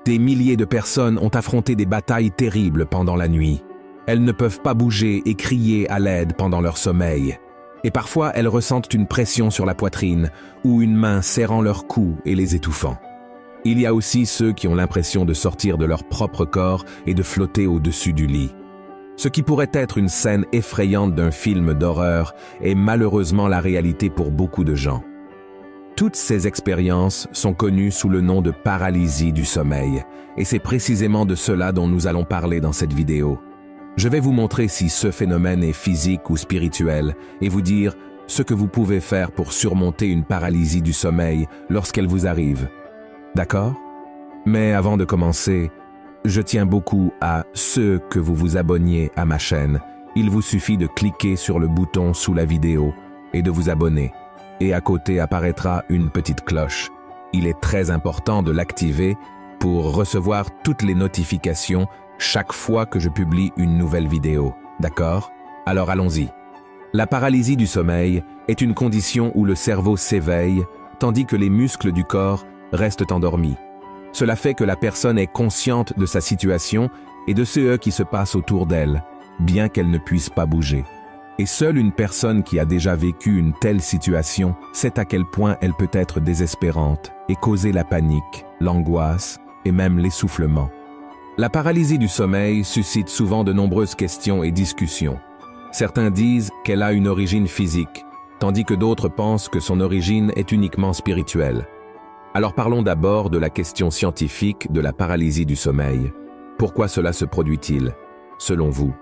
Des milliers de personnes ont affronté des batailles terribles pendant la nuit. Elles ne peuvent pas bouger et crier à l'aide pendant leur sommeil. Et parfois, elles ressentent une pression sur la poitrine ou une main serrant leur cou et les étouffant. Il y a aussi ceux qui ont l'impression de sortir de leur propre corps et de flotter au-dessus du lit. Ce qui pourrait être une scène effrayante d'un film d'horreur est malheureusement la réalité pour beaucoup de gens. Toutes ces expériences sont connues sous le nom de paralysie du sommeil, et c'est précisément de cela dont nous allons parler dans cette vidéo. Je vais vous montrer si ce phénomène est physique ou spirituel, et vous dire ce que vous pouvez faire pour surmonter une paralysie du sommeil lorsqu'elle vous arrive. D'accord? Mais avant de commencer, je tiens beaucoup à ce que vous vous abonniez à ma chaîne. Il vous suffit de cliquer sur le bouton sous la vidéo et de vous abonner. Et à côté apparaîtra une petite cloche. Il est très important de l'activer pour recevoir toutes les notifications chaque fois que je publie une nouvelle vidéo. D'accord? Alors allons-y. La paralysie du sommeil est une condition où le cerveau s'éveille tandis que les muscles du corps restent endormis. Cela fait que la personne est consciente de sa situation et de ce qui se passe autour d'elle, bien qu'elle ne puisse pas bouger. Et seule une personne qui a déjà vécu une telle situation sait à quel point elle peut être désespérante et causer la panique, l'angoisse et même l'essoufflement. La paralysie du sommeil suscite souvent de nombreuses questions et discussions. Certains disent qu'elle a une origine physique, tandis que d'autres pensent que son origine est uniquement spirituelle. Alors parlons d'abord de la question scientifique de la paralysie du sommeil. Pourquoi cela se produit-il, selon vous?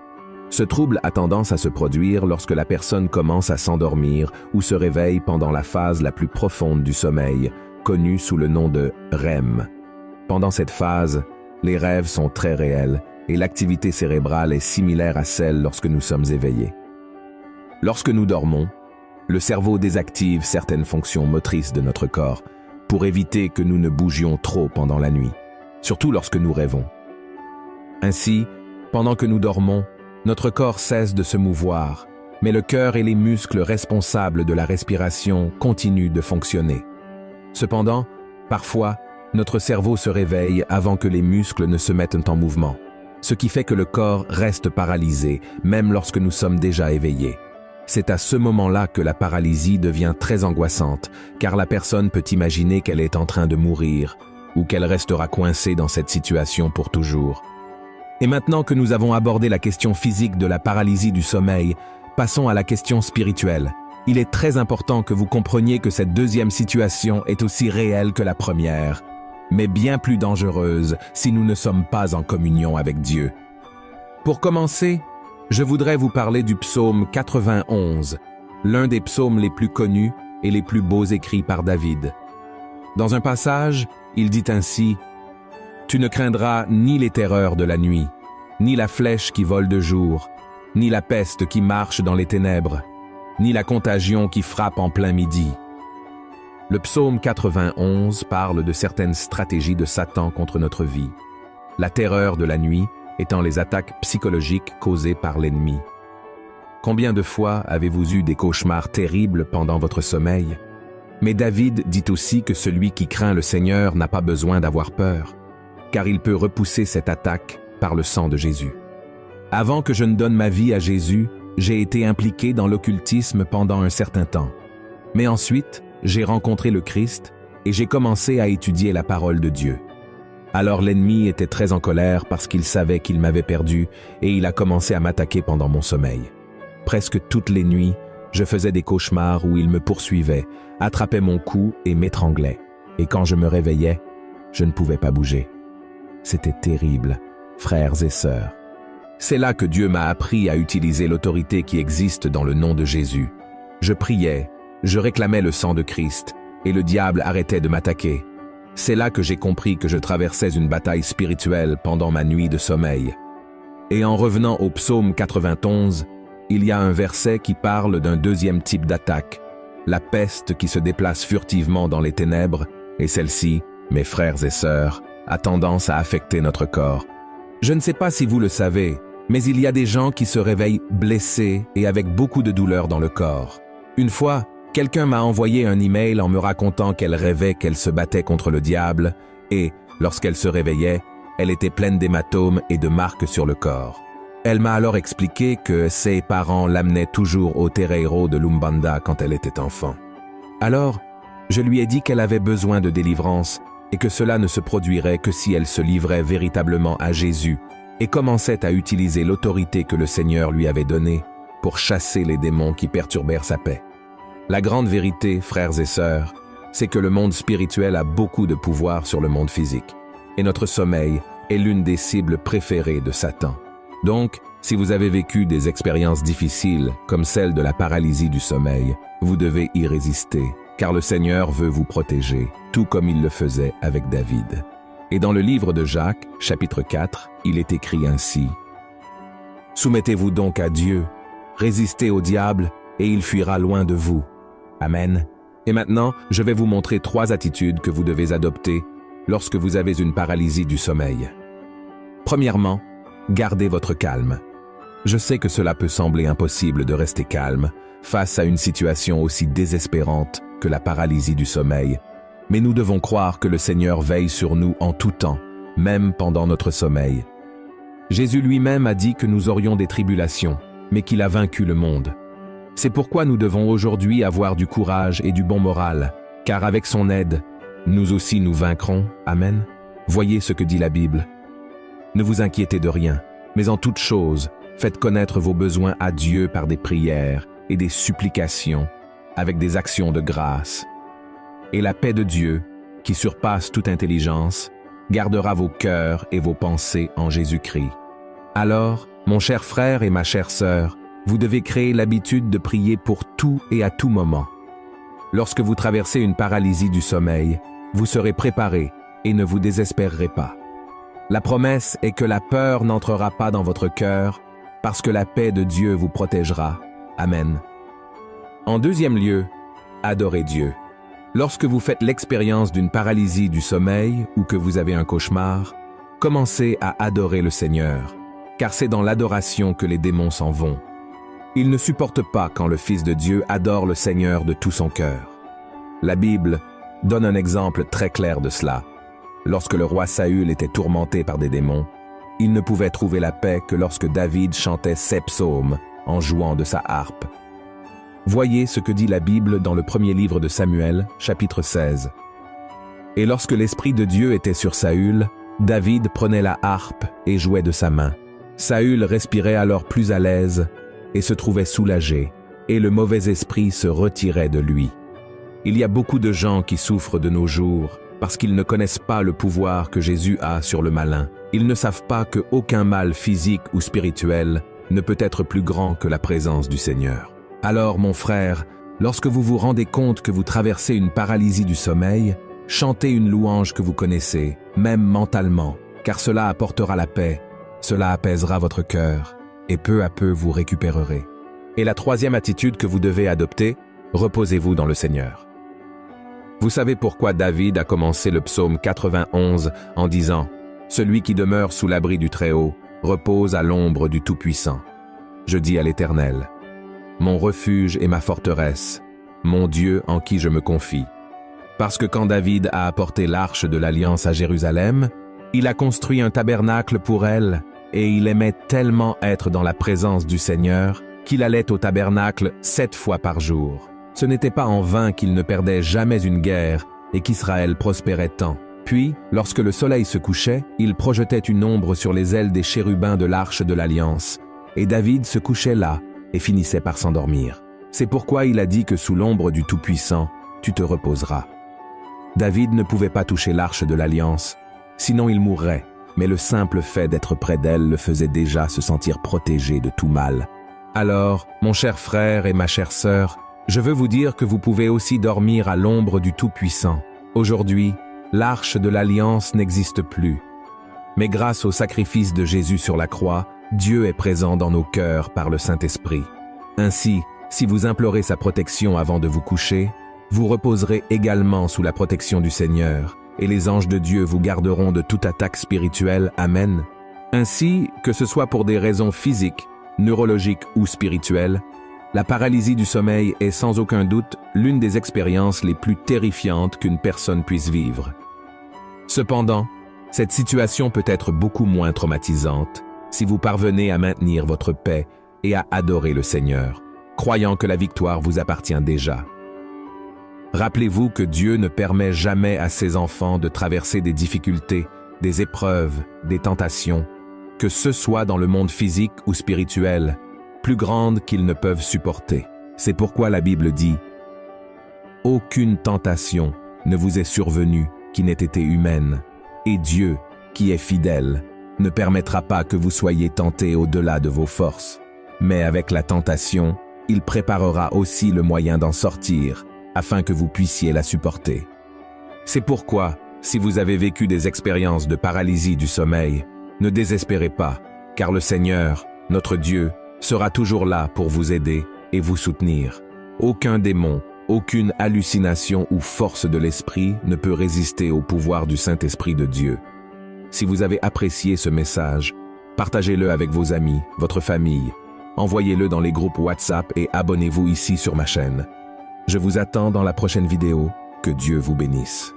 Ce trouble a tendance à se produire lorsque la personne commence à s'endormir ou se réveille pendant la phase la plus profonde du sommeil, connue sous le nom de REM. Pendant cette phase, les rêves sont très réels et l'activité cérébrale est similaire à celle lorsque nous sommes éveillés. Lorsque nous dormons, le cerveau désactive certaines fonctions motrices de notre corps pour éviter que nous ne bougions trop pendant la nuit, surtout lorsque nous rêvons. Ainsi, pendant que nous dormons, notre corps cesse de se mouvoir, mais le cœur et les muscles responsables de la respiration continuent de fonctionner. Cependant, parfois, notre cerveau se réveille avant que les muscles ne se mettent en mouvement, ce qui fait que le corps reste paralysé, même lorsque nous sommes déjà éveillés. C'est à ce moment-là que la paralysie devient très angoissante, car la personne peut imaginer qu'elle est en train de mourir, ou qu'elle restera coincée dans cette situation pour toujours. Et maintenant que nous avons abordé la question physique de la paralysie du sommeil, passons à la question spirituelle. Il est très important que vous compreniez que cette deuxième situation est aussi réelle que la première, mais bien plus dangereuse si nous ne sommes pas en communion avec Dieu. Pour commencer, je voudrais vous parler du psaume 91, l'un des psaumes les plus connus et les plus beaux écrits par David. Dans un passage, il dit ainsi: « Tu ne craindras ni les terreurs de la nuit, ni la flèche qui vole de jour, ni la peste qui marche dans les ténèbres, ni la contagion qui frappe en plein midi. » Le psaume 91 parle de certaines stratégies de Satan contre notre vie. La terreur de la nuit étant les attaques psychologiques causées par l'ennemi. Combien de fois avez-vous eu des cauchemars terribles pendant votre sommeil? Mais David dit aussi que celui qui craint le Seigneur n'a pas besoin d'avoir peur, car il peut repousser cette attaque par le sang de Jésus. Avant que je ne donne ma vie à Jésus, j'ai été impliqué dans l'occultisme pendant un certain temps. Mais ensuite, j'ai rencontré le Christ et j'ai commencé à étudier la parole de Dieu. Alors l'ennemi était très en colère parce qu'il savait qu'il m'avait perdu et il a commencé à m'attaquer pendant mon sommeil. Presque toutes les nuits, je faisais des cauchemars où il me poursuivait, attrapait mon cou et m'étranglait. Et quand je me réveillais, je ne pouvais pas bouger. C'était terrible, frères et sœurs. C'est là que Dieu m'a appris à utiliser l'autorité qui existe dans le nom de Jésus. Je priais, je réclamais le sang de Christ et le diable arrêtait de m'attaquer. C'est là que j'ai compris que je traversais une bataille spirituelle pendant ma nuit de sommeil. Et en revenant au psaume 91, il y a un verset qui parle d'un deuxième type d'attaque, la peste qui se déplace furtivement dans les ténèbres, et celle-ci, mes frères et sœurs, a tendance à affecter notre corps. Je ne sais pas si vous le savez, mais il y a des gens qui se réveillent blessés et avec beaucoup de douleur dans le corps. Une fois, quelqu'un m'a envoyé un email en me racontant qu'elle rêvait qu'elle se battait contre le diable et, Lorsqu'elle se réveillait, elle était pleine d'hématomes et de marques sur le corps. Elle m'a alors expliqué que ses parents l'amenaient toujours au terreiro de l'Umbanda quand elle était enfant. Alors, je lui ai dit qu'elle avait besoin de délivrance et que cela ne se produirait que si elle se livrait véritablement à Jésus et commençait à utiliser l'autorité que le Seigneur lui avait donnée pour chasser les démons qui perturbèrent sa paix. La grande vérité, frères et sœurs, c'est que le monde spirituel a beaucoup de pouvoir sur le monde physique, et notre sommeil est l'une des cibles préférées de Satan. Donc, si vous avez vécu des expériences difficiles, comme celle de la paralysie du sommeil, vous devez y résister, car le Seigneur veut vous protéger, tout comme il le faisait avec David. Et dans le livre de Jacques, chapitre 4, il est écrit ainsi: « Soumettez-vous donc à Dieu, résistez au diable, et il fuira loin de vous. » Amen. Et maintenant, je vais vous montrer 3 attitudes que vous devez adopter lorsque vous avez une paralysie du sommeil. Premièrement, gardez votre calme. Je sais que cela peut sembler impossible de rester calme face à une situation aussi désespérante que la paralysie du sommeil, mais nous devons croire que le Seigneur veille sur nous en tout temps, même pendant notre sommeil. Jésus lui-même a dit que nous aurions des tribulations, mais qu'il a vaincu le monde. C'est pourquoi nous devons aujourd'hui avoir du courage et du bon moral, car avec son aide, nous aussi nous vaincrons. Amen. Voyez ce que dit la Bible. Ne vous inquiétez de rien, mais en toute chose, faites connaître vos besoins à Dieu par des prières et des supplications, avec des actions de grâce. Et la paix de Dieu, qui surpasse toute intelligence, gardera vos cœurs et vos pensées en Jésus-Christ. Alors, mon cher frère et ma chère sœur, vous devez créer l'habitude de prier pour tout et à tout moment. Lorsque vous traversez une paralysie du sommeil, vous serez préparé et ne vous désespérerez pas. La promesse est que la peur n'entrera pas dans votre cœur parce que la paix de Dieu vous protégera. Amen. En deuxième lieu, adorez Dieu. Lorsque vous faites l'expérience d'une paralysie du sommeil ou que vous avez un cauchemar, commencez à adorer le Seigneur, car c'est dans l'adoration que les démons s'en vont. Ils ne supportent pas quand le Fils de Dieu adore le Seigneur de tout son cœur. La Bible donne un exemple très clair de cela. Lorsque le roi Saül était tourmenté par des démons, il ne pouvait trouver la paix que lorsque David chantait ses psaumes en jouant de sa harpe. Voyez ce que dit la Bible dans le premier livre de Samuel, chapitre 16. « Et lorsque l'Esprit de Dieu était sur Saül, David prenait la harpe et jouait de sa main. Saül respirait alors plus à l'aise et se trouvait soulagé, et le mauvais esprit se retirait de lui. » Il y a beaucoup de gens qui souffrent de nos jours parce qu'ils ne connaissent pas le pouvoir que Jésus a sur le malin. Ils ne savent pas qu'aucun mal physique ou spirituel ne peut être plus grand que la présence du Seigneur. Alors, mon frère, lorsque vous vous rendez compte que vous traversez une paralysie du sommeil, chantez une louange que vous connaissez, même mentalement, car cela apportera la paix, cela apaisera votre cœur, et peu à peu vous récupérerez. Et la troisième attitude que vous devez adopter, reposez-vous dans le Seigneur. Vous savez pourquoi David a commencé le psaume 91 en disant « Celui qui demeure sous l'abri du Très-Haut repose à l'ombre du Tout-Puissant. Je dis à l'Éternel, mon refuge et ma forteresse, mon Dieu en qui je me confie. » Parce que quand David a apporté l'arche de l'Alliance à Jérusalem, il a construit un tabernacle pour elle, et il aimait tellement être dans la présence du Seigneur qu'il allait au tabernacle 7 fois par jour. Ce n'était pas en vain qu'il ne perdait jamais une guerre et qu'Israël prospérait tant. Puis, lorsque le soleil se couchait, il projetait une ombre sur les ailes des chérubins de l'arche de l'Alliance, et David se couchait là et finissait par s'endormir. C'est pourquoi il a dit que sous l'ombre du Tout-Puissant, tu te reposeras. David ne pouvait pas toucher l'arche de l'Alliance, sinon il mourrait, mais le simple fait d'être près d'elle le faisait déjà se sentir protégé de tout mal. Alors, mon cher frère et ma chère sœur, je veux vous dire que vous pouvez aussi dormir à l'ombre du Tout-Puissant. Aujourd'hui, l'arche de l'Alliance n'existe plus. Mais grâce au sacrifice de Jésus sur la croix, Dieu est présent dans nos cœurs par le Saint-Esprit. Ainsi, si vous implorez sa protection avant de vous coucher, vous reposerez également sous la protection du Seigneur, et les anges de Dieu vous garderont de toute attaque spirituelle. Amen. Ainsi, que ce soit pour des raisons physiques, neurologiques ou spirituelles, la paralysie du sommeil est sans aucun doute l'une des expériences les plus terrifiantes qu'une personne puisse vivre. Cependant, Cette situation peut être beaucoup moins traumatisante si vous parvenez à maintenir votre paix et à adorer le Seigneur, croyant que la victoire vous appartient déjà. Rappelez-vous que Dieu ne permet jamais à ses enfants de traverser des difficultés, des épreuves, des tentations, que ce soit dans le monde physique ou spirituel, plus grandes qu'ils ne peuvent supporter. C'est pourquoi la Bible dit « Aucune tentation ne vous est survenue qui n'ait été humaine, et Dieu, qui est fidèle, ne permettra pas que vous soyez tentés au-delà de vos forces. Mais avec la tentation, il préparera aussi le moyen d'en sortir, afin que vous puissiez la supporter. » C'est pourquoi, si vous avez vécu des expériences de paralysie du sommeil, ne désespérez pas, car le Seigneur, notre Dieu, sera toujours là pour vous aider et vous soutenir. Aucun démon, aucune hallucination ou force de l'esprit ne peut résister au pouvoir du Saint-Esprit de Dieu. Si vous avez apprécié ce message, partagez-le avec vos amis, votre famille, envoyez-le dans les groupes WhatsApp et abonnez-vous ici sur ma chaîne. Je vous attends dans la prochaine vidéo. Que Dieu vous bénisse.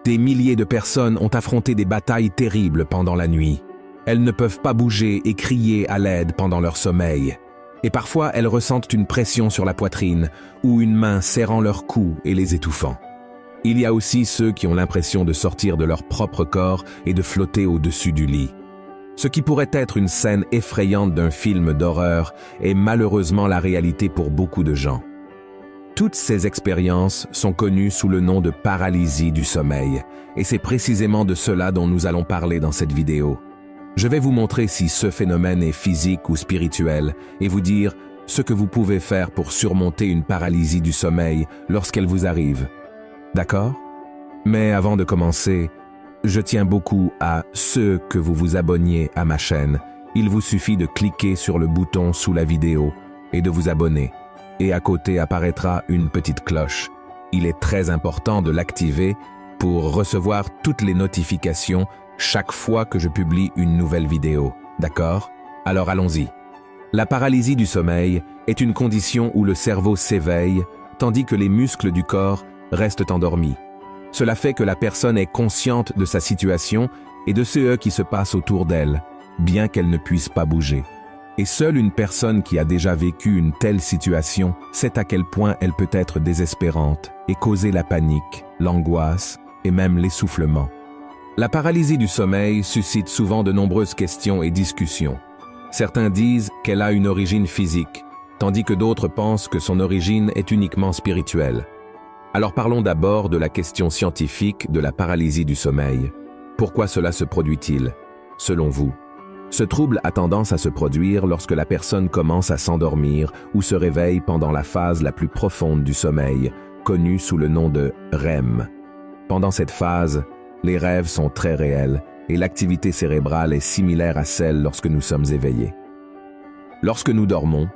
Des milliers de personnes ont affronté des batailles terribles pendant la nuit. Elles ne peuvent pas bouger et crier à l'aide pendant leur sommeil. Et parfois, elles ressentent une pression sur la poitrine ou une main serrant leur cou et les étouffant. Il y a aussi ceux qui ont l'impression de sortir de leur propre corps et de flotter au-dessus du lit. Ce qui pourrait être une scène effrayante d'un film d'horreur est malheureusement la réalité pour beaucoup de gens. Toutes ces expériences sont connues sous le nom de paralysie du sommeil, et c'est précisément de cela dont nous allons parler dans cette vidéo. Je vais vous montrer si ce phénomène est physique ou spirituel, et vous dire ce que vous pouvez faire pour surmonter une paralysie du sommeil lorsqu'elle vous arrive. D'accord? Mais avant de commencer, je tiens beaucoup à ce que vous vous abonniez à ma chaîne. Il vous suffit de cliquer sur le bouton sous la vidéo et de vous abonner. Et à côté apparaîtra une petite cloche. Il est très important de l'activer pour recevoir toutes les notifications chaque fois que je publie une nouvelle vidéo. D'accord? Alors allons-y. La paralysie du sommeil est une condition où le cerveau s'éveille tandis que les muscles du corps restent endormis. Cela fait que la personne est consciente de sa situation et de ce qui se passe autour d'elle, bien qu'elle ne puisse pas bouger. Et seule une personne qui a déjà vécu une telle situation sait à quel point elle peut être désespérante et causer la panique, l'angoisse et même l'essoufflement. La paralysie du sommeil suscite souvent de nombreuses questions et discussions. Certains disent qu'elle a une origine physique, tandis que d'autres pensent que son origine est uniquement spirituelle. Alors parlons d'abord de la question scientifique de la paralysie du sommeil. Pourquoi cela se produit-il, selon vous? Ce trouble a tendance à se produire lorsque la personne commence à s'endormir ou se réveille pendant la phase la plus profonde du sommeil, connue sous le nom de REM. Pendant cette phase, les rêves sont très réels et l'activité cérébrale est similaire à celle lorsque nous sommes éveillés. Lorsque nous dormons,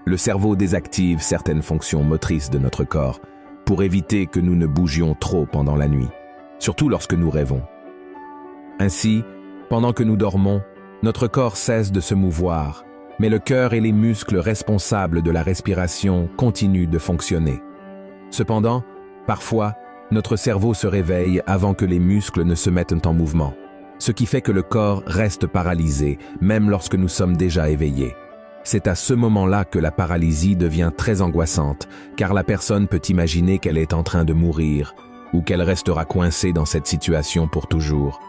le cerveau désactive certaines fonctions motrices de notre corps pour éviter que nous ne bougions trop pendant la nuit, surtout lorsque nous rêvons. Ainsi, pendant que nous dormons, notre corps cesse de se mouvoir, mais le cœur et les muscles responsables de la respiration continuent de fonctionner. Cependant, parfois, notre cerveau se réveille avant que les muscles ne se mettent en mouvement, ce qui fait que le corps reste paralysé, même lorsque nous sommes déjà éveillés. C'est à ce moment-là que la paralysie devient très angoissante, car la personne peut imaginer qu'elle est en train de mourir, ou qu'elle restera coincée dans cette situation pour toujours.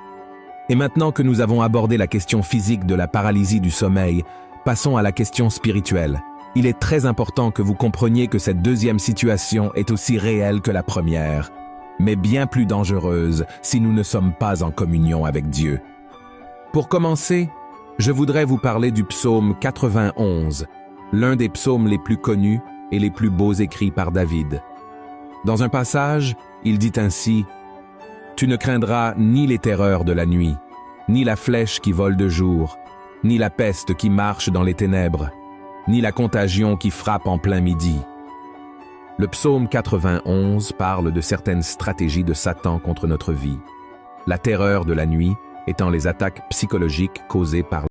Et maintenant que nous avons abordé la question physique de la paralysie du sommeil, passons à la question spirituelle. Il est très important que vous compreniez que cette deuxième situation est aussi réelle que la première, mais bien plus dangereuse si nous ne sommes pas en communion avec Dieu. Pour commencer, je voudrais vous parler du psaume 91, l'un des psaumes les plus connus et les plus beaux écrits par David. Dans un passage, il dit ainsi: « Tu ne craindras ni les terreurs de la nuit, ni la flèche qui vole de jour, ni la peste qui marche dans les ténèbres, ni la contagion qui frappe en plein midi. » Le psaume 91 parle de certaines stratégies de Satan contre notre vie. La terreur de la nuit étant les attaques psychologiques causées par